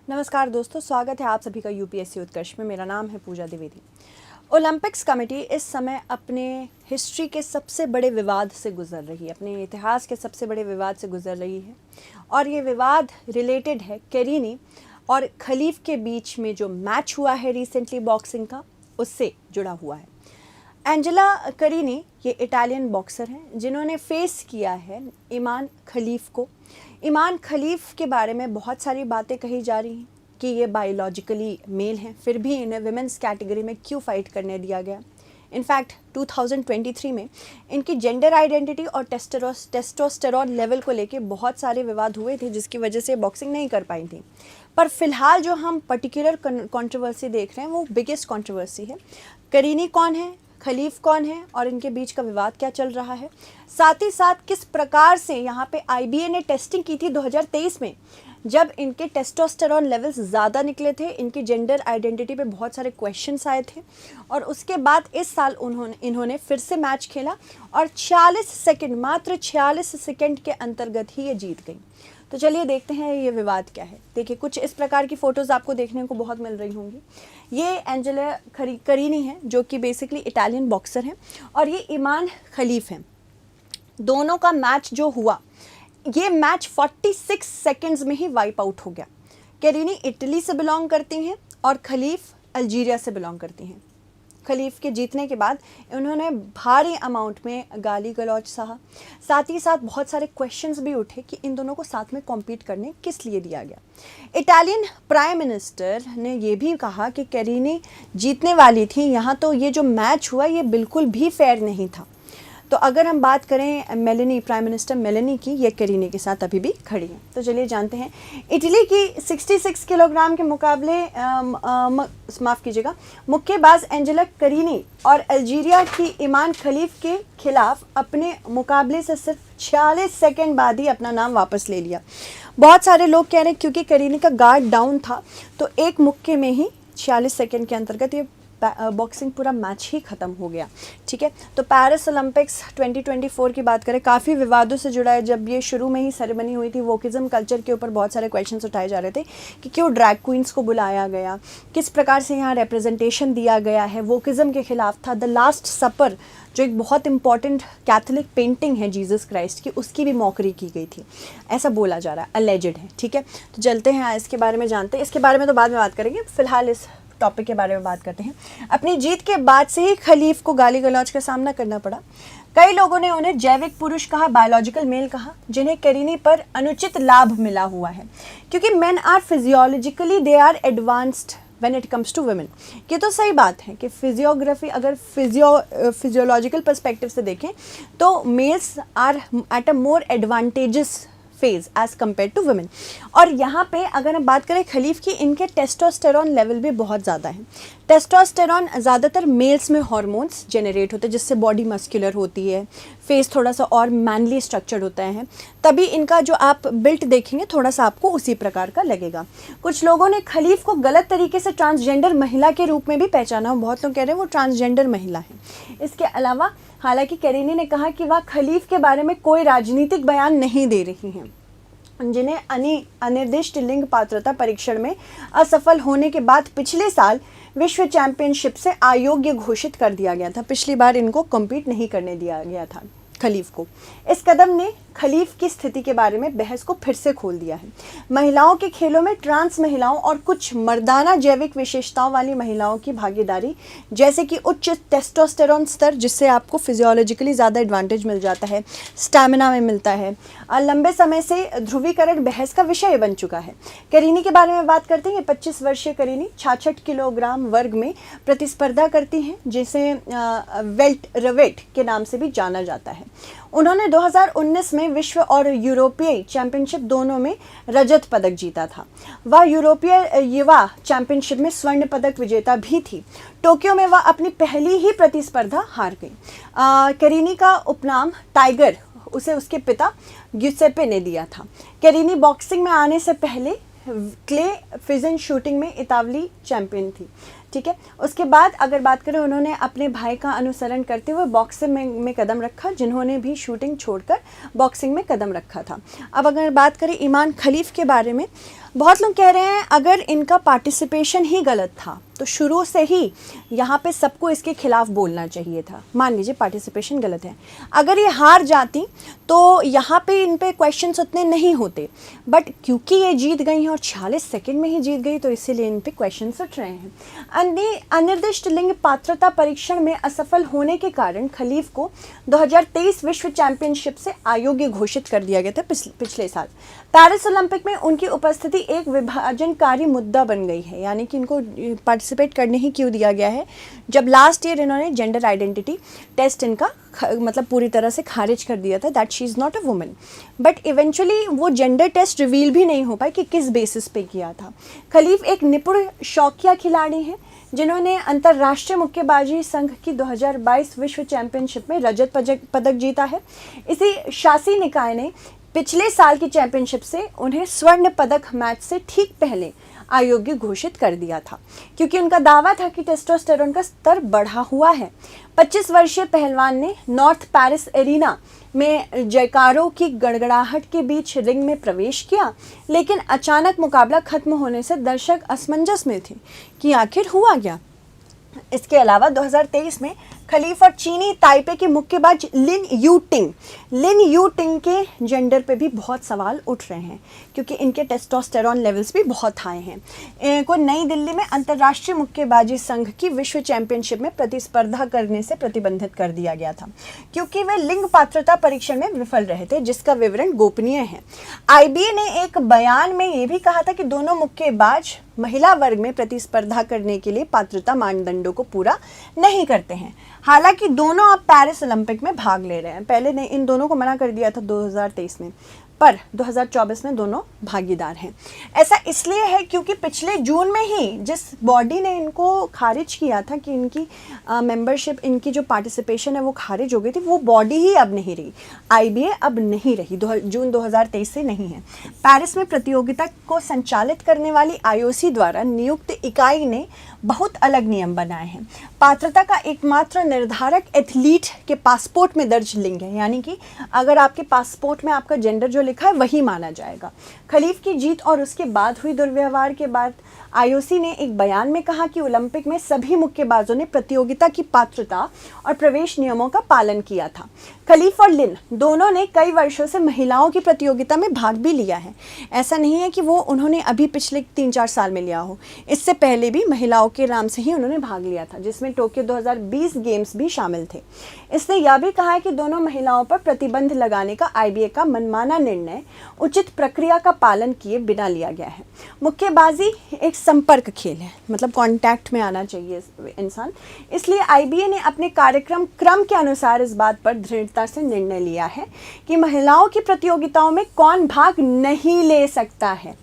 नमस्कार दोस्तों, स्वागत है आप सभी का यूपीएससी उत्कर्ष में। मेरा नाम है पूजा द्विवेदी। ओलंपिक्स कमेटी इस समय अपने हिस्ट्री के सबसे बड़े विवाद से गुजर रही है, अपने इतिहास के सबसे बड़े विवाद से गुजर रही है और ये विवाद रिलेटेड है करीनी और खलीफ के बीच में जो मैच हुआ है रिसेंटली बॉक्सिंग का, उससे जुड़ा हुआ है। एंजेला करीनी ये इटालियन बॉक्सर हैं जिन्होंने फेस किया है इमान खलीफ को। इमान खलीफ के बारे में बहुत सारी बातें कही जा रही हैं कि ये बायोलॉजिकली मेल हैं, फिर भी इन्हें विमेंस कैटेगरी में क्यों फाइट करने दिया गया। इनफैक्ट 2023 में इनकी जेंडर आइडेंटिटी और टेस्टोस्टेरोन लेवल को लेके बहुत सारे विवाद हुए थे, जिसकी वजह से बॉक्सिंग नहीं कर पाई थी। पर फिलहाल जो हम पर्टिकुलर कंट्रोवर्सी देख रहे हैं वो बिगेस्ट कंट्रोवर्सी है। करीनी कौन है, खलीफ कौन है और इनके बीच का विवाद क्या चल रहा है, साथ ही साथ किस प्रकार से यहाँ पे आईबीए ने टेस्टिंग की थी 2023 में, जब इनके टेस्टोस्टेरोन लेवल्स ज़्यादा निकले थे, इनकी जेंडर आइडेंटिटी पे बहुत सारे क्वेश्चंस आए थे और उसके बाद इस साल इन्होंने फिर से मैच खेला और 46 सेकंड, मात्र 46 सेकंड के अंतर्गत ही ये जीत गई। तो चलिए देखते हैं ये विवाद क्या है। देखिए, कुछ इस प्रकार की फ़ोटोज़ आपको देखने को बहुत मिल रही होंगी। ये एंजेला करीनी है जो कि बेसिकली इटालियन बॉक्सर हैं और ये इमान खलीफ हैं। दोनों का मैच जो हुआ, ये मैच 46 सेकंड्स में ही वाइप आउट हो गया। करीनी इटली से बिलोंग करती हैं और खलीफ अल्जीरिया से बिलोंग करती हैं। खलीफ के जीतने के बाद उन्होंने भारी अमाउंट में गाली गलौज सहा, साथ ही साथ बहुत सारे क्वेश्चंस भी उठे कि इन दोनों को साथ में कॉम्पीट करने किस लिए दिया गया। इटालियन प्राइम मिनिस्टर ने ये भी कहा कि करीनी जीतने वाली थी, यहाँ तो ये जो मैच हुआ ये बिल्कुल भी फेयर नहीं था। तो अगर हम बात करें मेलेनी, प्राइम मिनिस्टर मेलेनी की, ये करीनी के साथ अभी भी खड़ी हैं। तो चलिए जानते हैं। इटली की 66 किलोग्राम के मुकाबले माफ़ कीजिएगा, मुक्केबाज एंजेला करीनी और अल्जीरिया की इमान खलीफ के खिलाफ अपने मुकाबले से सिर्फ 46 सेकंड बाद ही अपना नाम वापस ले लिया। बहुत सारे लोग कह रहे हैं क्योंकि करीनी का गार्ड डाउन था तो एक मुक्के में ही 46 सेकंड के अंतर्गत ये बॉक्सिंग पूरा मैच ही ख़त्म हो गया। ठीक है, तो पेरिस ओलंपिक्स 2024 की बात करें, काफ़ी विवादों से जुड़ा है। जब ये शुरू में ही सेरेमनी हुई थी, वोकिज़म कल्चर के ऊपर बहुत सारे क्वेश्चंस उठाए जा रहे थे कि क्यों ड्रैग क्वींस को बुलाया गया, किस प्रकार से यहाँ रिप्रेजेंटेशन दिया गया है। वोकिज़म के खिलाफ था द लास्ट सपर, जो एक बहुत इंपॉर्टेंट कैथोलिक पेंटिंग है जीसस क्राइस्ट की, उसकी भी मॉकरी की गई थी, ऐसा बोला जा रहा है, अलेजेड है। ठीक है, तो चलते हैं इसके बारे में जानते हैं। इसके बारे में तो बाद में बात करेंगे, फिलहाल इस टॉपिक के बारे में बात करते हैं। अपनी जीत के बाद से ही खलीफ को गाली गलौज का सामना करना पड़ा। कई लोगों ने उन्हें जैविक पुरुष कहा, बायोलॉजिकल मेल कहा, जिन्हें करीनी पर अनुचित लाभ मिला हुआ है क्योंकि men are physiologically they are advanced when it comes to women. ये तो सही बात है कि फिजियोग्राफी अगर फिजियोलॉजिकल पर्सपेक्टिव से देखें तो males are at a more advantages phase as compare to women. और यहाँ पे अगर हम बात करें खलीफ की, इनके टेस्टोस्टेरोन लेवल भी बहुत ज़्यादा है। टेस्टोस्टेरोन ज़्यादातर मेल्स में हार्मोन्स जनरेट होते हैं जिससे बॉडी मस्कुलर होती है, फेस थोड़ा सा और मैनली स्ट्रक्चर्ड होता है, तभी इनका जो आप बिल्ट देखेंगे थोड़ा सा आपको उसी प्रकार का लगेगा। कुछ लोगों ने खलीफ को गलत तरीके से ट्रांसजेंडर महिला के रूप में भी पहचाना, बहुत लोग कह रहे हैं वो ट्रांसजेंडर महिला है। इसके अलावा हालांकि करीनी ने कहा कि वह खलीफ के बारे में कोई राजनीतिक बयान नहीं दे रही हैं। जिन्हें अनिर्दिष्ट लिंग पात्रता परीक्षण में असफल होने के बाद पिछले साल विश्व चैंपियनशिप से अयोग्य घोषित कर दिया गया था। पिछली बार इनको कम्पीट नहीं करने दिया गया था खलीफ को। इस कदम ने खलीफ की स्थिति के बारे में बहस को फिर से खोल दिया है। महिलाओं के खेलों में ट्रांस महिलाओं और कुछ मर्दाना जैविक विशेषताओं वाली महिलाओं की भागीदारी, जैसे कि उच्च टेस्टोस्टेरोन स्तर जिससे आपको फिजियोलॉजिकली ज़्यादा एडवांटेज मिल जाता है, स्टैमिना में मिलता है, लंबे समय से ध्रुवीकरण बहस का विषय बन चुका है। करीनी के बारे में बात करते हैं। 25 वर्षीय करीनी 66 किलोग्राम वर्ग में प्रतिस्पर्धा करती हैं, जिसे वेल्ट रवेट के नाम से भी जाना जाता है। उन्होंने 2019 में विश्व और यूरोपीय चैंपियनशिप दोनों में रजत पदक जीता था। वह यूरोपीय युवा चैंपियनशिप में स्वर्ण पदक विजेता भी थी। टोक्यो में वह अपनी पहली ही प्रतिस्पर्धा हार गई। करीनी का उपनाम टाइगर उसे उसके पिता ग्युसेप्पे ने दिया था। करीनी बॉक्सिंग में आने से पहले क्ले फिजन शूटिंग में इतालवी चैंपियन थी। ठीक है, उसके बाद अगर बात करें, उन्होंने अपने भाई का अनुसरण करते हुए बॉक्सिंग में कदम रखा, जिन्होंने भी शूटिंग छोड़कर बॉक्सिंग में कदम रखा था। अब अगर बात करें ईमान खलीफ के बारे में, बहुत लोग कह रहे हैं अगर इनका पार्टिसिपेशन ही गलत था तो शुरू से ही यहाँ पे सबको इसके खिलाफ बोलना चाहिए था। मान लीजिए पार्टिसिपेशन गलत है, अगर ये हार जाती तो यहाँ पे इन पे क्वेश्चंस उतने नहीं होते, बट क्योंकि ये जीत गई हैं और 46 सेकंड में ही जीत गई तो इसीलिए इन पे क्वेश्चंस उठ रहे हैं। अनिर्दिष्ट लिंग पात्रता परीक्षण में असफल होने के कारण खलीफ को 2023 विश्व चैंपियनशिप से अयोग्य घोषित कर दिया गया था। पिछले साल पेरिस ओलंपिक में उनकी उपस्थिति एक विभाजनकारी मुद्दा बन गई है, यानी कि इनको पार्टिसिपेट करने ही क्यों दिया गया है जब लास्ट ईयर इन्होंने जेंडर आइडेंटिटी टेस्ट इनका मतलब पूरी तरह से खारिज कर दिया था that she is not a woman. But eventually वो जेंडर टेस्ट रिवील भी नहीं हो पाई कि किस बेसिस पे किया था। खलीफ एक निपुण शौकिया खिलाड़ी हैं जिन्होंने अंतर्राष्ट्रीय मुक्केबाजी संघ की 2022 विश्व चैंपियनशिप में रजत पदक जीता है। इसी शासी निकाय ने पिछले साल की चैंपियनशिप से उन्हें स्वर्ण पदक मैच से ठीक पहले अयोग्य घोषित कर दिया था क्योंकि उनका दावा था कि टेस्टोस्टेरोन का स्तर बढ़ा हुआ है। 25 वर्षीय पहलवान ने नॉर्थ पेरिस एरिना में जयकारों की गड़गड़ाहट के बीच रिंग में प्रवेश किया, लेकिन अचानक मुकाबला खत्म होने से दर्शक असमंजस में थे कि आखिर हुआ क्या। इसके अलावा 2023 में खलीफ और चीनी ताइपे के मुक्केबाज लिन यूटिंग के जेंडर पे भी बहुत सवाल उठ रहे हैं क्योंकि इनके टेस्टोस्टेरोन लेवल्स भी बहुत हाई हैं। इनको नई दिल्ली में अंतर्राष्ट्रीय मुक्केबाजी संघ की विश्व चैंपियनशिप में प्रतिस्पर्धा करने से प्रतिबंधित कर दिया गया था क्योंकि वे लिंग पात्रता परीक्षण में विफल रहे थे, जिसका विवरण गोपनीय है। आईबीए ने एक बयान में ये भी कहा था कि दोनों मुक्केबाज महिला वर्ग में प्रतिस्पर्धा करने के लिए पात्रता मानदंडों को पूरा नहीं करते हैं। हालांकि दोनों अब पेरिस ओलंपिक में भाग ले रहे हैं। पहले ने इन दोनों को मना कर दिया था 2023 में, पर 2024 में दोनों भागीदार हैं। ऐसा इसलिए है क्योंकि पिछले जून में ही जिस बॉडी ने इनको खारिज किया था कि इनकी मेंबरशिप, इनकी जो पार्टिसिपेशन है वो खारिज हो गई थी, वो बॉडी ही अब नहीं रही। आईबीए अब नहीं रही, जून 2023 से नहीं है। पेरिस में प्रतियोगिता को संचालित करने वाली आईओसी द्वारा नियुक्त इकाई ने बहुत अलग नियम बनाए हैं। पात्रता का एकमात्र निर्धारक एथलीट के पासपोर्ट में दर्ज लिंग है, यानी कि अगर आपके पासपोर्ट में आपका जेंडर जो लिखा है वही माना जाएगा। खलीफ की जीत और उसके बाद हुई दुर्व्यवहार के बाद आईओसी ने एक बयान में कहा कि ओलंपिक में सभी मुक्केबाजों ने प्रतियोगिता की पात्रता और प्रवेश नियमों का पालन किया था। खलीफ और लिन दोनों ने कई वर्षों से महिलाओं की प्रतियोगिता में भाग भी लिया है। ऐसा नहीं है कि वो उन्होंने अभी पिछले 3-4 साल में लिया हो, इससे पहले भी महिलाओं के नाम से ही उन्होंने भाग लिया था, जिसमें टोक्यो 2020 गेम्स भी शामिल थे। इसने यह भी कहा है कि दोनों महिलाओं पर प्रतिबंध लगाने का आईबीए का मनमाना निर्णय उचित प्रक्रिया का पालन किए बिना लिया गया है। मुक्केबाजी एक संपर्क खेल है, मतलब कांटेक्ट में आना चाहिए इंसान, इसलिए आईबीए ने अपने कार्यक्रम के अनुसार इस बात पर दृढ़ता से निर्णय लिया है कि महिलाओं की प्रतियोगिताओं में कौन भाग नहीं ले सकता है।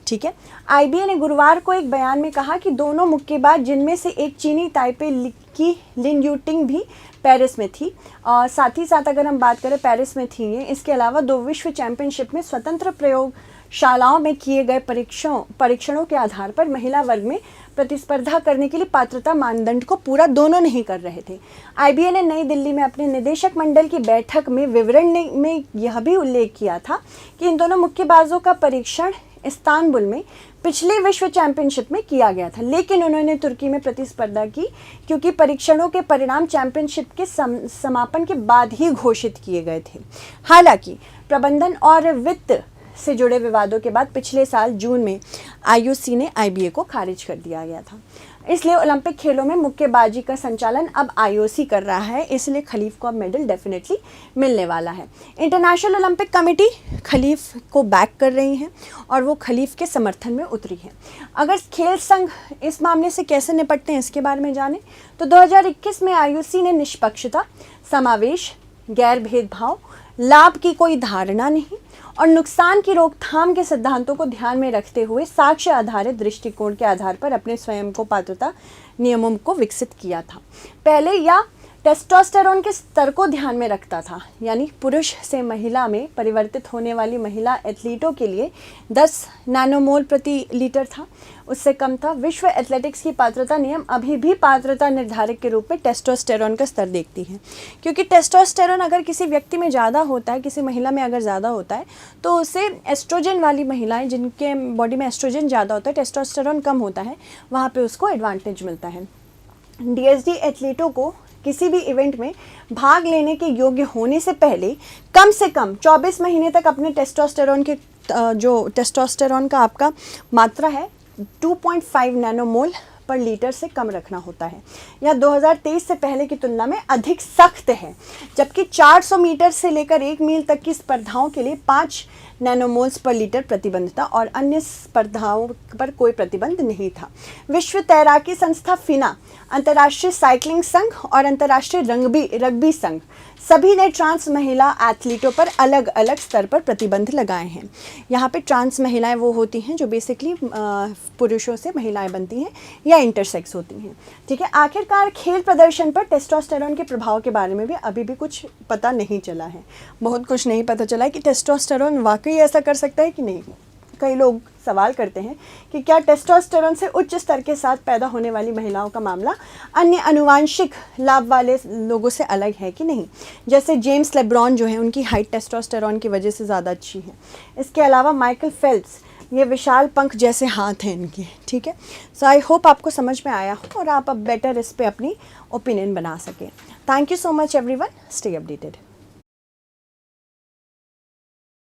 ठीक है। आईबीए ने गुरुवार को एक बयान में कहा कि दोनों मुक्केबाज, जिनमें से एक चीनी ताइपे की लिन यूटिंग भी पेरिस में थी, और साथ ही साथ अगर हम बात करें पेरिस में थी ये, इसके अलावा 2 विश्व चैंपियनशिप में स्वतंत्र प्रयोगशालाओं में किए गए परीक्षणों के आधार पर महिला वर्ग में प्रतिस्पर्धा करने के लिए पात्रता मानदंड को पूरा दोनों नहीं कर रहे थे। आईबीए ने नई दिल्ली में अपने निदेशक मंडल की बैठक में विवरण में यह भी उल्लेख किया था कि इन दोनों मुक्केबाजों का परीक्षण इस्तांबुल में पिछले विश्व चैंपियनशिप में किया गया था, लेकिन उन्होंने तुर्की में प्रतिस्पर्धा की क्योंकि परीक्षणों के परिणाम चैंपियनशिप के समापन के बाद ही घोषित किए गए थे। हालांकि प्रबंधन और वित्त से जुड़े विवादों के बाद पिछले साल जून में आईओसी ने आईबीए को खारिज कर दिया गया था। इसलिए ओलंपिक खेलों में मुक्केबाजी का संचालन अब आईओसी कर रहा है, इसलिए खलीफ को अब मेडल डेफिनेटली मिलने वाला है। इंटरनेशनल ओलंपिक कमेटी खलीफ को बैक कर रही है और वो खलीफ के समर्थन में उतरी है। अगर खेल संघ इस मामले से कैसे निपटते हैं इसके बारे में जानें तो 2021 में आईओसी ने निष्पक्षता, समावेश, गैर भेदभाव, लाभ की कोई धारणा नहीं और नुकसान की रोकथाम के सिद्धांतों को ध्यान में रखते हुए साक्ष्य आधारित दृष्टिकोण के आधार पर अपने स्वयं को पात्रता नियमों को विकसित किया था। पहले या टेस्टोस्टेरोन के स्तर को ध्यान में रखता था, यानी पुरुष से महिला में परिवर्तित होने वाली महिला एथलीटों के लिए 10 नैनोमोल प्रति लीटर था, उससे कम था। विश्व एथलेटिक्स की पात्रता नियम अभी भी पात्रता निर्धारक के रूप में टेस्टोस्टेरोन का स्तर देखती है, क्योंकि टेस्टोस्टेरोन अगर किसी व्यक्ति में ज़्यादा होता है, किसी महिला में अगर ज़्यादा होता है, तो उसे एस्ट्रोजन वाली महिलाएं जिनके बॉडी में एस्ट्रोजन ज़्यादा होता है, टेस्टोस्टेरोन कम होता है, वहाँ पे उसको एडवांटेज मिलता है। डीएसडी एथलीटों को किसी भी इवेंट में भाग लेने के योग्य होने से पहले कम से कम 24 महीने तक अपने टेस्टोस्टेरोन के जो टेस्टोस्टेरोन का आपका मात्रा है 2.5 नैनोमोल पर लीटर से कम रखना होता है। यह 2023 से पहले की तुलना में अधिक सख्त है, जबकि 400 मीटर से लेकर 1 मील तक की स्पर्धाओं के लिए 5 नैनोमोल्स पर लीटर प्रतिबंध था और अन्य स्पर्धाओं पर कोई प्रतिबंध नहीं था। विश्व तैराकी संस्था फिना, अंतर्राष्ट्रीय साइकिलिंग संघ और अंतर्राष्ट्रीय रग्बी संघ सभी ने ट्रांस महिला एथलीटों पर अलग अलग स्तर पर प्रतिबंध लगाए हैं। यहाँ पे ट्रांस महिलाएं वो होती हैं जो बेसिकली पुरुषों से महिलाएं बनती हैं या इंटरसेक्स होती हैं, ठीक है। आखिरकार खेल प्रदर्शन पर टेस्टोस्टेरोन के प्रभाव के बारे में भी अभी भी कुछ पता नहीं चला है, बहुत कुछ नहीं पता चला है कि टेस्टोस्टेरोन वाकई ऐसा कर सकता है कि नहीं। कई लोग सवाल करते हैं कि क्या टेस्टोस्टेरोन से उच्च स्तर के साथ पैदा होने वाली महिलाओं का मामला अन्य आनुवांशिक लाभ वाले लोगों से अलग है कि नहीं। जैसे जेम्स लेब्रॉन जो है, उनकी हाइट टेस्टोस्टेरोन की वजह से ज़्यादा अच्छी है। इसके अलावा माइकल फेल्प्स, ये विशाल पंख जैसे हाथ हैं इनके, ठीक है। सो आई होप आपको समझ में आया हो और आप अब बेटर इस पर अपनी ओपिनियन बना सकें। Thank you so much everyone, stay updated.